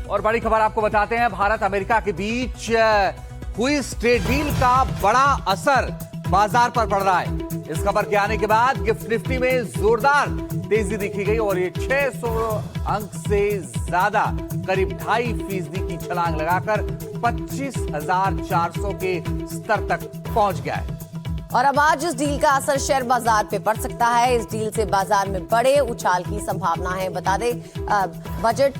और बड़ी खबर आपको बताते हैं, भारत अमेरिका के बीच हुई इस ट्रेड डील का बड़ा असर बाजार पर पड़ रहा है। इस खबर के आने के बाद गिफ्ट निफ्टी में जोरदार तेजी दिखी गई और ये 600 अंक से ज्यादा करीब 2.5% की छलांग लगाकर 25,400 के स्तर तक पहुंच गया है। और अब आज इस डील का असर शेयर बाजार पे पड़ सकता है। इस डील से बाजार में बड़े उछाल की संभावना है। बता दें, बजट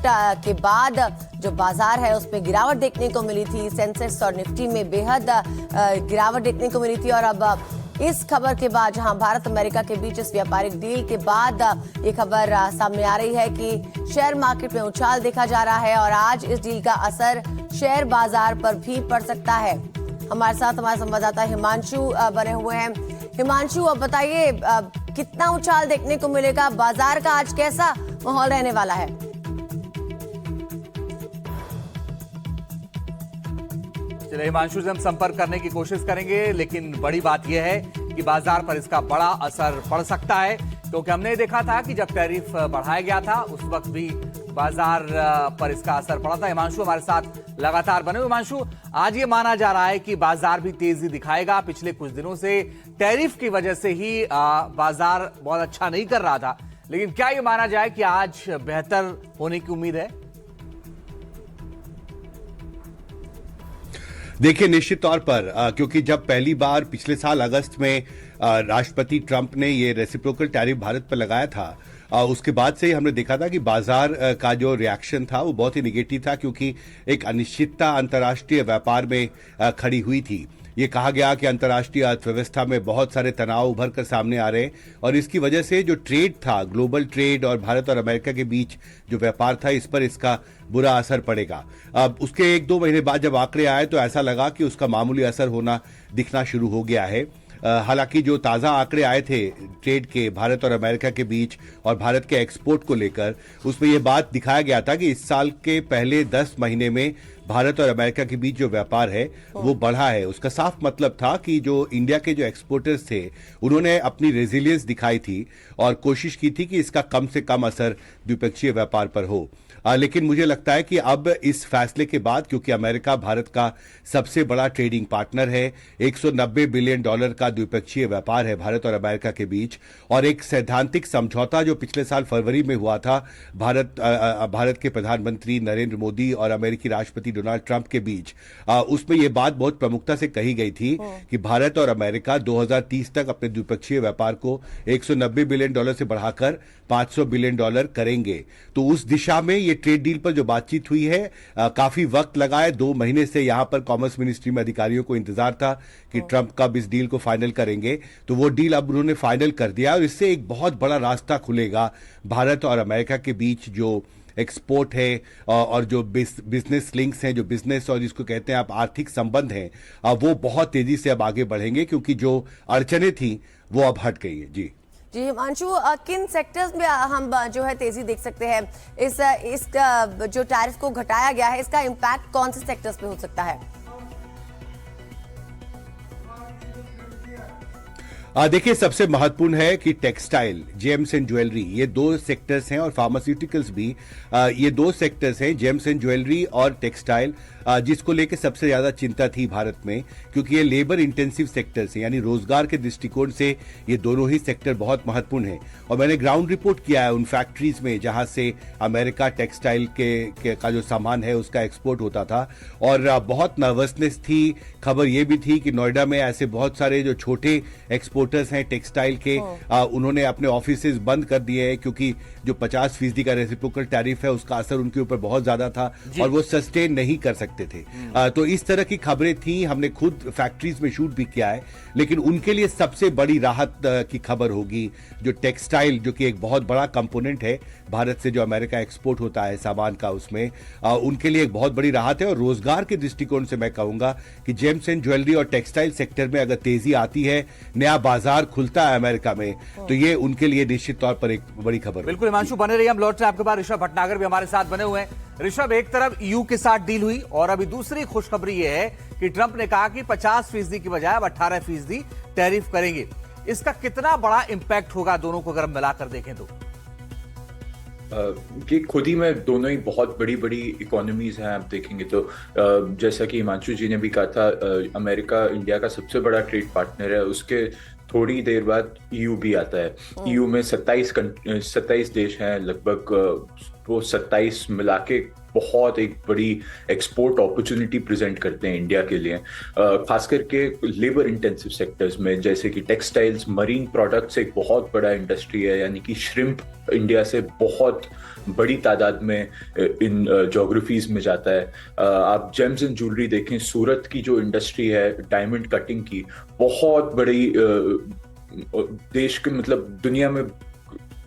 के बाद जो बाजार है उसमें गिरावट देखने को मिली थी। सेंसेक्स और निफ्टी में बेहद गिरावट देखने को मिली थी और अब इस खबर के बाद, जहां भारत अमेरिका के बीच इस व्यापारिक डील के बाद ये खबर सामने आ रही है कि शेयर मार्केट में उछाल देखा जा रहा है और आज इस डील का असर शेयर बाजार पर भी पड़ सकता है। हमारे साथ हमारे संवाददाता हिमांशु बने हुए हैं। हिमांशु, अब बताइए कितना उछाल देखने को मिलेगा, बाजार का आज कैसा माहौल रहने वाला है? चलिए, हिमांशु से हम संपर्क करने की कोशिश करेंगे, लेकिन बड़ी बात यह है कि बाजार पर इसका बड़ा असर पड़ सकता है, क्योंकि हमने देखा था कि जब टैरिफ बढ़ाया गया था उस वक्त भी बाजार पर इसका असर पड़ा था। हिमांशु हमारे साथ लगातार बने हुए। हिमांशु, आज ये माना जा रहा है कि बाजार भी तेजी दिखाएगा। पिछले कुछ दिनों से टैरिफ की वजह से ही बाजार बहुत अच्छा नहीं कर रहा था, लेकिन क्या ये माना जाए कि आज बेहतर होने की उम्मीद है? देखिए, निश्चित तौर पर क्योंकि जब पहली बार पिछले साल अगस्त में राष्ट्रपति ट्रंप ने ये रेसिप्रोकल टैरिफ भारत पर लगाया था, उसके बाद से ही हमने देखा था कि बाजार का जो रिएक्शन था वो बहुत ही निगेटिव था, क्योंकि एक अनिश्चितता अंतर्राष्ट्रीय व्यापार में खड़ी हुई थी। ये कहा गया कि अंतर्राष्ट्रीय अर्थव्यवस्था में बहुत सारे तनाव उभर कर सामने आ रहे हैं और इसकी वजह से जो ट्रेड था, ग्लोबल ट्रेड और भारत और अमेरिका के बीच जो व्यापार था, इस पर इसका बुरा असर पड़ेगा। अब उसके 1-2 महीने बाद जब आंकड़े आए तो ऐसा लगा कि उसका मामूली असर होना दिखना शुरू हो गया है। हालांकि जो ताज़ा आंकड़े आए थे ट्रेड के भारत और अमेरिका के बीच और भारत के एक्सपोर्ट को लेकर, उसमें यह बात दिखाया गया था कि इस साल के पहले 10 महीने में भारत और अमेरिका के बीच जो व्यापार है वो बढ़ा है। उसका साफ मतलब था कि जो इंडिया के जो एक्सपोर्टर्स थे उन्होंने अपनी रेजिलियंस दिखाई थी और कोशिश की थी कि इसका कम से कम असर द्विपक्षीय व्यापार पर हो। लेकिन मुझे लगता है कि अब इस फैसले के बाद, क्योंकि अमेरिका भारत का सबसे बड़ा ट्रेडिंग पार्टनर है, $190 बिलियन का द्विपक्षीय व्यापार है भारत और अमेरिका के बीच, और एक सैद्धांतिक समझौता जो पिछले साल फरवरी में हुआ था भारत के प्रधानमंत्री नरेंद्र मोदी और अमेरिकी राष्ट्रपति डोनाल्ड ट्रंप के बीच, उसमें यह बात बहुत प्रमुखता से कही गई थी कि भारत और अमेरिका 2030 तक अपने द्विपक्षीय व्यापार को $190 बिलियन से बढ़ाकर $500 बिलियन करेंगे। तो उस दिशा में ये ट्रेड डील पर जो बातचीत हुई है, काफी वक्त लगा है। 2 महीने से यहां पर कॉमर्स मिनिस्ट्री में अधिकारियों को इंतजार था कि ट्रंप कब इस डील को फाइनल करेंगे, तो वो डील अब उन्होंने फाइनल कर दिया और इससे एक बहुत बड़ा रास्ता खुलेगा भारत और अमेरिका के बीच जो एक्सपोर्ट है और जो बिजनेस लिंक्स हैं, जो बिजनेस और जिसको कहते हैं आप आर्थिक संबंध हैं, वो बहुत तेजी से अब आगे बढ़ेंगे, क्योंकि जो अड़चनें थी वो अब हट गई है। जी हिमांशु, किन सेक्टर्स में हम जो है तेजी देख सकते हैं? इस जो टैरिफ को घटाया गया है, इसका इम्पैक्ट कौन से सेक्टर्स पे हो सकता है? देखिए, सबसे महत्वपूर्ण है कि टेक्सटाइल, जेम्स एंड ज्वेलरी, ये 2 सेक्टर्स हैं, और फार्मास्यूटिकल्स भी। ये 2 सेक्टर्स हैं, जेम्स एंड ज्वेलरी और टेक्सटाइल, जिसको लेकर सबसे ज्यादा चिंता थी भारत में, क्योंकि ये लेबर इंटेंसिव सेक्टर्स हैं, यानी रोजगार के दृष्टिकोण से ये दोनों ही सेक्टर बहुत महत्वपूर्ण हैं। और मैंने ग्राउंड रिपोर्ट किया है उन फैक्ट्रीज में जहां से अमेरिका टेक्सटाइल का जो सामान है उसका एक्सपोर्ट होता था, और बहुत नर्वसनेस थी। खबर ये भी थी कि नोएडा में ऐसे बहुत सारे जो छोटे एक्सपोर्टर्स हैं टेक्सटाइल के, उन्होंने अपने ऑफिसेज बंद कर दिए हैं, क्योंकि जो 50% का रेसिप्रोकल टैरिफ है उसका असर उनके ऊपर बहुत ज्यादा था और वो सस्टेन नहीं कर सकते थे। तो इस तरह की खबरें थी, हमने खुद फैक्ट्रीज में शूट भी किया है। लेकिन उनके लिए सबसे बड़ी राहत की खबर होगी जो टेक्सटाइल, जो कि एक बहुत बड़ा कंपोनेंट है भारत से जो अमेरिका एक्सपोर्ट होता है सामान का, उसमें उनके लिए एक बहुत बड़ी राहत है। और रोजगार के दृष्टिकोण से मैं कहूंगा कि जेम्स एंड ज्वेलरी और टेक्सटाइल सेक्टर में अगर तेजी आती है, नया बाजार खुलता है अमेरिका में, तो ये उनके लिए निश्चित तौर पर एक बड़ी खबर। बिल्कुल हिमांशु, बने रहिए, हम लौट रहे हैं आपके पास। ऋषभ भटनागर भी हमारे साथ बने हुए हैं। ऋषभ, एक तरफ ईयू के साथ डील हुई और अभी दूसरी खुशखबरी यह है कि ट्रंप ने कहा कि 50% की बजाय अब 18% टैरिफ करेंगे। इसका कितना बड़ा इंपैक्ट होगा दोनों को अगर हम मिलाकर देखें तो? कि खुद ही में दोनों ही बहुत बड़ी बड़ी इकोनॉमीज हैं। आप देखेंगे तो जैसा कि हिमांशु जी ने भी कहा था, अमेरिका इंडिया का सबसे बड़ा ट्रेड पार्टनर है। उसके थोड़ी देर बाद ईयू भी आता है। ईयू में 27 देश हैं लगभग। वो 27 मिला के बहुत एक बड़ी एक्सपोर्ट अपॉर्चुनिटी प्रेजेंट करते हैं इंडिया के लिए, खास करके लेबर इंटेंसिव सेक्टर्स में, जैसे कि टेक्सटाइल्स, मरीन प्रोडक्ट्स एक बहुत बड़ा इंडस्ट्री है, यानी कि श्रिम्प इंडिया से बहुत बड़ी तादाद में इन ज्योग्राफीज में जाता है। आप जेम्स एंड ज्वेलरी देखें, सूरत की जो इंडस्ट्री है डायमंड कटिंग की, बहुत बड़ी देश के मतलब दुनिया में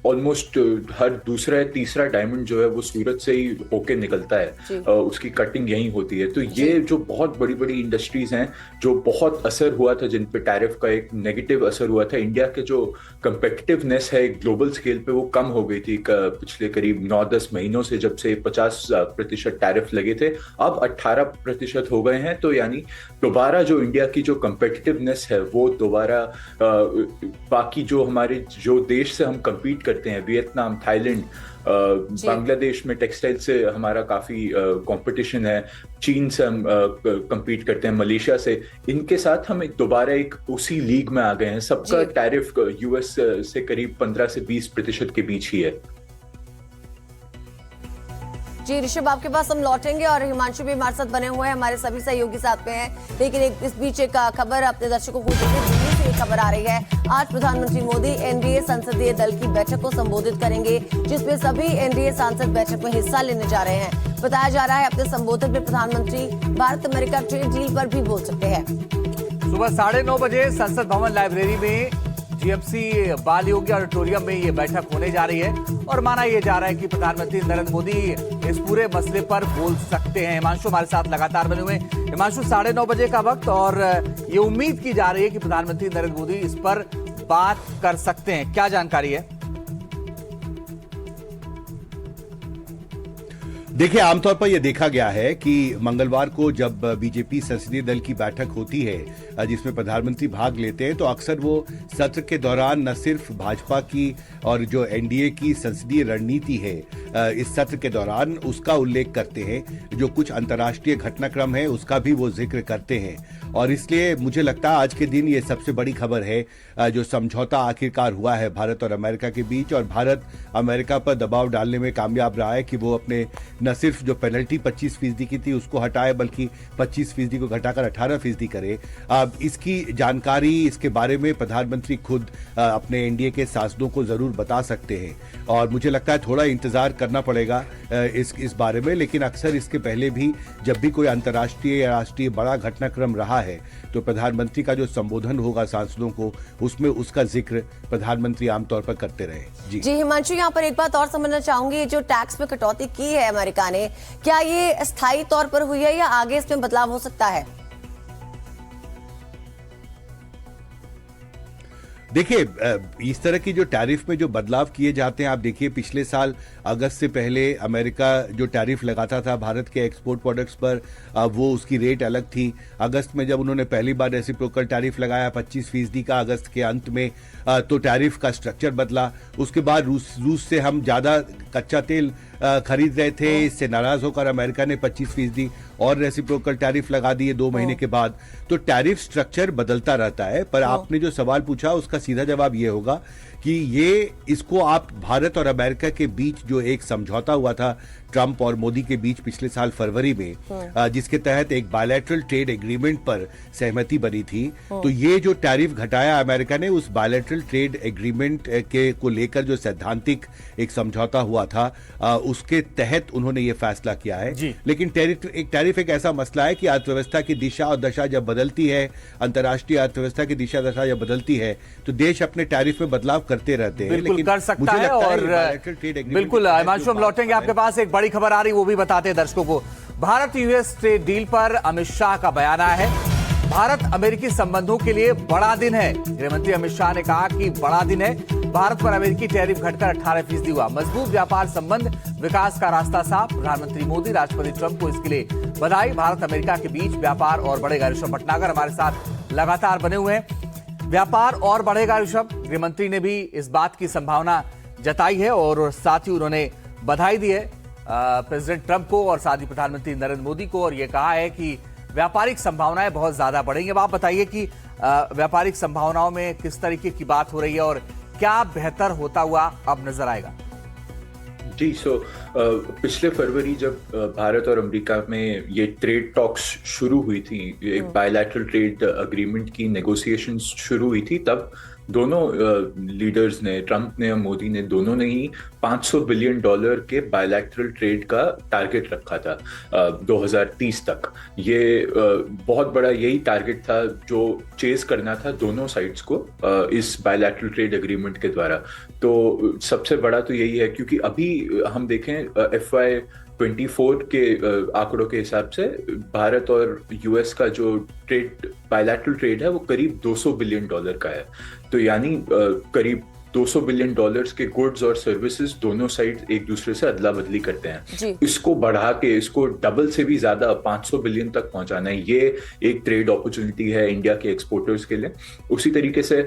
ऑलमोस्ट हर दूसरा या तीसरा डायमंड जो है वो सूरत से ही होके निकलता है, उसकी कटिंग यहीं होती है। तो ये जो बहुत बड़ी बड़ी इंडस्ट्रीज हैं, जो बहुत असर हुआ था, जिन पे टैरिफ का एक नेगेटिव असर हुआ था, इंडिया के जो कंपेटिटिवनेस है ग्लोबल स्केल पे वो कम हो गई थी पिछले करीब 9-10 महीनों से, जब से 50% टैरिफ लगे थे, अब 18% हो गए हैं। तो यानी दोबारा जो इंडिया की जो कंपेटिटिवनेस है वो दोबारा बाकी जो हमारे जो देश से हम कम्पीट करते हैं, वियतनाम, थाईलैंड, बांग्लादेश में टेक्सटाइल से हमारा काफी कंपटीशन है, चीन से हम कम्पीट करते हैं, मलेशिया से, इनके साथ हम दोबारा एक उसी लीग में आ गए हैं। सबका टैरिफ यूएस से करीब 15 से 20% के बीच ही है। जी ऋषभ, आपके पास हम लौटेंगे और हिमांशु भी हमारे साथ बने हुए हैं, हमारे सभी सहयोगी साथ में हैं। लेकिन इस बीच एक खबर अपने दर्शकों को दिल्ली से एक खबर आ रही है। आज प्रधानमंत्री मोदी एनडीए संसदीय दल की बैठक को संबोधित करेंगे, जिसमें सभी एनडीए सांसद बैठक में हिस्सा लेने जा रहे हैं। बताया जा रहा है अपने संबोधन में प्रधानमंत्री भारत अमेरिका ट्रेड डील पर भी बोल सकते हैं। सुबह 9:30 बजे संसद भवन लाइब्रेरी में जीएमसी बाल योगी ऑडिटोरियम में ये बैठक होने जा रही है और माना यह जा रहा है कि प्रधानमंत्री नरेंद्र मोदी इस पूरे मसले पर बोल सकते हैं। हिमांशु हमारे साथ लगातार बने हुए। हिमांशु, 9:30 बजे का वक्त और ये उम्मीद की जा रही है कि प्रधानमंत्री नरेंद्र मोदी इस पर बात कर सकते हैं, क्या जानकारी है? देखिए, आमतौर पर यह देखा गया है कि मंगलवार को जब बीजेपी संसदीय दल की बैठक होती है जिसमें प्रधानमंत्री भाग लेते हैं, तो अक्सर वो सत्र के दौरान न सिर्फ भाजपा की और जो एनडीए की संसदीय रणनीति है इस सत्र के दौरान उसका उल्लेख करते हैं, जो कुछ अंतर्राष्ट्रीय घटनाक्रम है उसका भी वो जिक्र करते हैं। और इसलिए मुझे लगता है आज के दिन ये सबसे बड़ी खबर है जो समझौता आखिरकार हुआ है भारत और अमेरिका के बीच, और भारत अमेरिका पर दबाव डालने में कामयाब रहा है कि वो अपने न सिर्फ जो पेनल्टी 25% की थी उसको हटाए, बल्कि 25% को घटाकर 18% करे। अब इसकी जानकारी, इसके बारे में प्रधानमंत्री खुद अपने एनडीए के सांसदों को जरूर बता सकते हैं, और मुझे लगता है थोड़ा इंतजार करना पड़ेगा इस बारे में। लेकिन अक्सर इसके पहले भी जब भी कोई अंतर्राष्ट्रीय या राष्ट्रीय बड़ा घटनाक्रम रहा है तो प्रधानमंत्री का जो संबोधन होगा सांसदों को, उसमें उसका जिक्र प्रधानमंत्री आमतौर पर करते रहे। जी हिमांशु, यहाँ पर एक बात और समझना चाहूंगी, जो टैक्स में कटौती की है अमेरिका ने, क्या ये स्थायी तौर पर हुई है या आगे इसमें बदलाव हो सकता है? देखिए, इस तरह की जो टैरिफ में जो बदलाव किए जाते हैं, आप देखिए पिछले साल अगस्त से पहले अमेरिका जो टैरिफ लगाता था भारत के एक्सपोर्ट प्रोडक्ट्स पर, वो उसकी रेट अलग थी। अगस्त में जब उन्होंने पहली बार रेसिप्रोकल टैरिफ लगाया 25% का अगस्त के अंत में, तो टैरिफ का स्ट्रक्चर बदला। उसके बाद रूस से हम ज़्यादा कच्चा तेल खरीद रहे थे, इससे नाराज होकर अमेरिका ने 25% और रेसिप्रोकल टैरिफ लगा दिए 2 महीने के बाद। तो टैरिफ स्ट्रक्चर बदलता रहता है। पर आपने जो सवाल पूछा उसका सीधा जवाब ये होगा कि इसको आप भारत और अमेरिका के बीच जो एक समझौता हुआ था ट्रंप और मोदी के बीच पिछले साल फरवरी में, जिसके तहत एक बायलैटरल ट्रेड एग्रीमेंट पर सहमति बनी थी, तो ये जो टैरिफ घटाया अमेरिका ने, उस बायलैटरल ट्रेड एग्रीमेंट को लेकर जो सैद्धांतिक एक समझौता हुआ था उसके तहत उन्होंने ये फैसला किया है। लेकिन टैरिफ एक ऐसा मसला है कि अर्थव्यवस्था की दिशा और दशा जब बदलती है, अंतर्राष्ट्रीय अर्थव्यवस्था की दिशा दशा जब बदलती है, तो देश अपने टैरिफ में बदलाव करते रहते हैं। बिल्कुल लेकिन कर सकता है। और बिल्कुल हिमांशु, हम लौटेंगे आपके पास। एक बड़ी खबर आ रही, वो भी बताते हैं दर्शकों को। भारत यूएस ट्रेड डील पर अमित शाह का बयान आया है। भारत अमेरिकी संबंधों के लिए बड़ा दिन है। गृहमंत्री अमित शाह ने कहा कि बड़ा दिन है, भारत पर अमेरिकी टैरिफ घटकर 18% हुआ। मजबूत व्यापार संबंध, विकास का रास्ता साफ। प्रधानमंत्री मोदी राष्ट्रपति ट्रंप को इसके लिए बधाई। भारत अमेरिका के बीच व्यापार और बढ़ेगा। ऋषभ भटनागर हमारे साथ लगातार बने हुए हैं। व्यापार और बढ़ेगा ऋषभ, गृहमंत्री ने भी इस बात की संभावना जताई है और साथ ही उन्होंने बधाई दी है प्रेसिडेंट ट्रंप को और साथ ही प्रधानमंत्री नरेंद्र मोदी को, और ये कहा है कि व्यापारिक संभावनाएं बहुत ज्यादा बढ़ेंगी। अब आप बताइए कि व्यापारिक संभावनाओं में किस तरीके की बात हो रही है और क्या बेहतर होता हुआ अब नजर आएगा? जी, पिछले फरवरी जब भारत और अमेरिका में ये ट्रेड टॉक्स शुरू हुई थी, एक बायलैटरल ट्रेड अग्रीमेंट की नेगोशिएशंस शुरू हुई थी, तब दोनों लीडर्स ने, ट्रंप ने और मोदी ने, दोनों ने ही $500 बिलियन के बायलैटरल ट्रेड का टारगेट रखा था 2030 तक। ये बहुत बड़ा यही टारगेट था जो चेज करना था दोनों साइड्स को इस बायलैटरल ट्रेड एग्रीमेंट के द्वारा। तो सबसे बड़ा तो यही है, क्योंकि अभी हम देखें FY24 के आंकड़ों के हिसाब से भारत और यूएस का जो बायलैटरल ट्रेड है वो करीब $200 बिलियन का है। तो यानी करीब $200 बिलियन के गुड्स और सर्विसेज दोनों साइड एक दूसरे से अदला बदली करते हैं। इसको बढ़ा के इसको डबल से भी ज्यादा 500 बिलियन तक पहुंचाना है, ये एक ट्रेड अपॉर्चुनिटी है इंडिया के एक्सपोर्टर्स के लिए। उसी तरीके से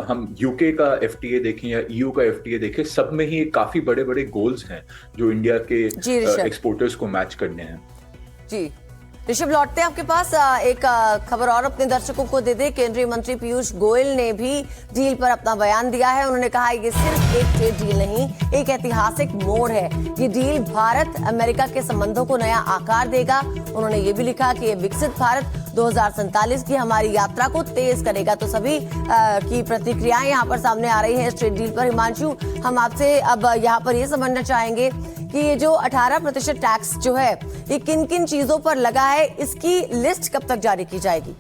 हम यूके का FTA देखें या EU का FTA देखें, सब में ही काफी बड़े बड़े गोल्स हैं जो इंडिया के एक्सपोर्टर्स को मैच करने हैं। जी ऋषभ, लौटते हैं आपके पास। एक खबर और अपने दर्शकों को दे दे। केंद्रीय मंत्री पीयूष गोयल ने भी डील पर अपना बयान दिया है। उन्होंने कहा ये सिर्फ एक ट्रेड डील नहीं, एक ऐतिहासिक मोड़ है। ये डील भारत अमेरिका के संबंधों को नया आकार देगा। उन्होंने ये भी लिखा कि ये विकसित भारत 2047 की हमारी यात्रा को तेज करेगा। तो सभी की प्रतिक्रियाएं यहाँ पर सामने आ रही है इस ट्रेड डील पर। हिमांशु, हम आपसे अब यहाँ पर ये समझना चाहेंगे कि ये जो 18% टैक्स जो है ये किन किन चीजों पर लगा है, इसकी लिस्ट कब तक जारी की जाएगी?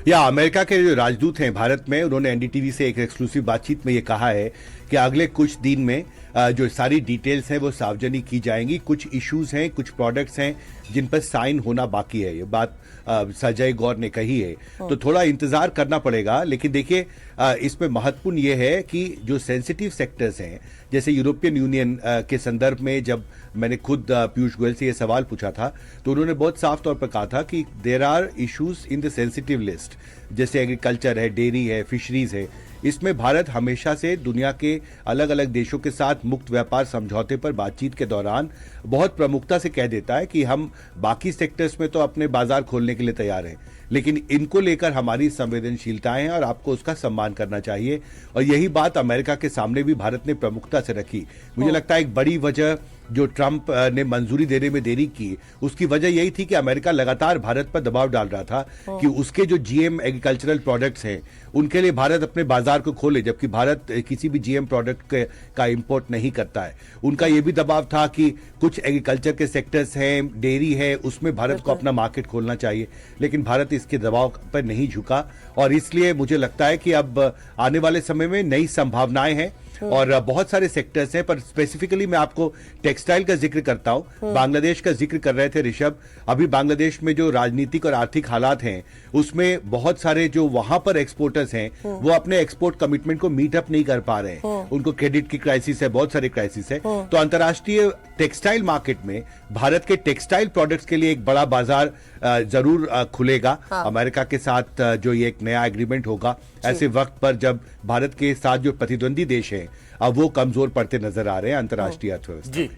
या अमेरिका के जो राजदूत हैं भारत में, उन्होंने NDTV से एक एक्सक्लूसिव बातचीत में ये कहा है कि अगले कुछ दिन में जो सारी डिटेल्स हैं वो सार्वजनिक की जाएंगी। कुछ इश्यूज हैं, कुछ प्रोडक्ट्स हैं जिन पर साइन होना बाकी है। ये बात संजय गौर ने कही है, तो थोड़ा इंतजार करना पड़ेगा। लेकिन देखिए, इसमें महत्वपूर्ण ये है कि जो सेंसिटिव सेक्टर्स हैं, जैसे यूरोपियन यूनियन के संदर्भ में जब मैंने खुद पीयूष गोयल से ये सवाल पूछा था, तो उन्होंने बहुत साफ तौर पर कहा था कि there are issues in the sensitive list, जैसे एग्रीकल्चर है, डेयरी है, फिशरीज है। इसमें भारत हमेशा से दुनिया के अलग अलग देशों के साथ मुक्त व्यापार समझौते पर बातचीत के दौरान बहुत प्रमुखता से कह देता है कि हम बाकी सेक्टर्स में तो अपने बाजार खोलने के लिए तैयार हैं, लेकिन इनको लेकर हमारी संवेदनशीलताएं हैं और आपको उसका सम्मान करना चाहिए। और यही बात अमेरिका के सामने भी भारत ने प्रमुखता से रखी। मुझे लगता है एक बड़ी वजह जो ट्रंप ने मंजूरी देने में देरी की, उसकी वजह यही थी कि अमेरिका लगातार भारत पर दबाव डाल रहा था कि उसके जो GM एग्रीकल्चरल प्रोडक्ट्स हैं उनके लिए भारत अपने बाजार को खोले, जबकि भारत किसी भी GM प्रोडक्ट का इंपोर्ट नहीं करता है। उनका यह भी दबाव था कि कुछ एग्रीकल्चर के सेक्टर्स हैं, डेयरी है, उसमें भारत को अपना मार्केट खोलना चाहिए, लेकिन भारत इसके दबाव पर नहीं झुका। और इसलिए मुझे लगता है कि अब आने वाले समय में नई संभावनाएं हैं और बहुत सारे सेक्टर्स हैं, पर स्पेसिफिकली मैं आपको टेक्सटाइल का जिक्र करता हूं। बांग्लादेश का जिक्र कर रहे थे ऋषभ। अभी बांग्लादेश में जो राजनीतिक और आर्थिक हालात हैं, उसमें बहुत सारे जो वहां पर एक्सपोर्टर्स हैं वो अपने एक्सपोर्ट कमिटमेंट को मीट अप नहीं कर पा रहे हैं। उनको क्रेडिट की क्राइसिस है, बहुत सारे क्राइसिस है। तो अंतर्राष्ट्रीय टेक्सटाइल मार्केट में भारत के टेक्सटाइल प्रोडक्ट्स के लिए एक बड़ा बाजार जरूर खुलेगा। अमेरिका के साथ जो ये एक नया एग्रीमेंट होगा, ऐसे वक्त पर जब भारत के साथ जो प्रतिद्वंदी देश हैं अब वो कमजोर पड़ते नजर आ रहे हैं अंतर्राष्ट्रीय अर्थव्यवस्था। जी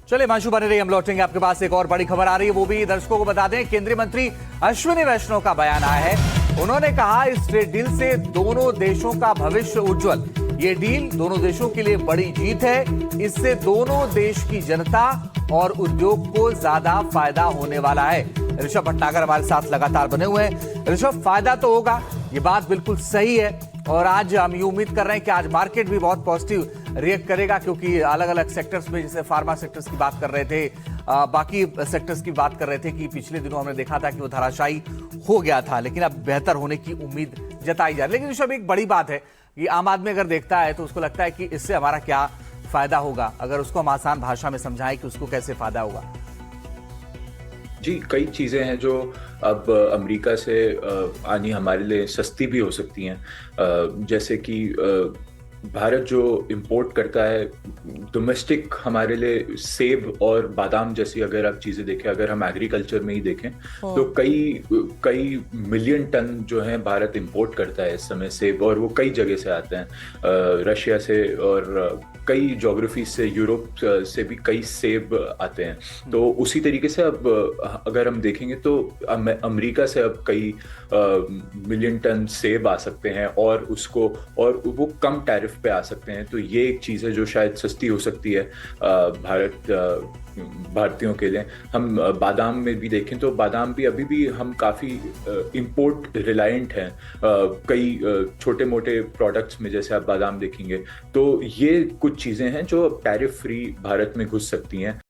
चलिए हिमांशु बने रहिए, हम लौटेंगे आपके पास। एक और बड़ी खबर आ रही है, वो भी दर्शकों को बता दें। केंद्रीय मंत्री अश्विनी वैष्णव का बयान आया है। उन्होंने कहा इस ट्रेड डील से दोनों देशों का भविष्य उज्जवल। ये डील दोनों देशों के लिए बड़ी जीत है। इससे दोनों देश की जनता और उद्योग को ज्यादा फायदा होने वाला है। ऋषभ भटनागर हमारे साथ लगातार बने हुए हैं। ऋषभ, फायदा तो होगा, ये बात बिल्कुल सही है। और आज हम ये उम्मीद कर रहे हैं कि आज मार्केट भी बहुत पॉजिटिव रिएक्ट करेगा, क्योंकि अलग अलग सेक्टर्स में, जैसे फार्मा सेक्टर्स की बात कर रहे थे, बाकी सेक्टर्स की बात कर रहे थे कि पिछले दिनों हमने देखा था कि वो धराशायी हो गया था, लेकिन अब बेहतर होने की उम्मीद जताई जा रही है। लेकिन ऋषभ, एक बड़ी बात है कि आम आदमी अगर देखता है तो उसको लगता है कि इससे हमारा क्या फायदा होगा। अगर उसको हम आसान भाषा में समझाएं कि उसको कैसे फायदा होगा। जी, कई चीज़ें हैं जो अब अमेरिका से आनी हमारे लिए सस्ती भी हो सकती हैं। जैसे कि भारत जो इंपोर्ट करता है डोमेस्टिक, हमारे लिए सेब और बादाम जैसी अगर आप चीजें देखें, अगर हम एग्रीकल्चर में ही देखें तो कई कई मिलियन टन जो है भारत इंपोर्ट करता है इस समय सेब, और वो कई जगह से आते हैं, रशिया से और कई ज्योग्राफी से, यूरोप से भी कई सेब आते हैं। तो उसी तरीके से अब अगर हम देखेंगे तो अमेरिका से अब कई मिलियन टन सेब आ सकते हैं, और वो कम टैरिफ पे आ सकते हैं। तो ये एक चीज़ है जो शायद सस्ती हो सकती है भारतीयों के लिए। हम बादाम में भी देखें तो बादाम भी अभी भी हम काफ़ी इंपोर्ट रिलायंट हैं कई छोटे मोटे प्रोडक्ट्स में, जैसे आप बादाम देखेंगे। तो ये कुछ चीज़ें हैं जो टैरिफ फ्री भारत में घुस सकती हैं।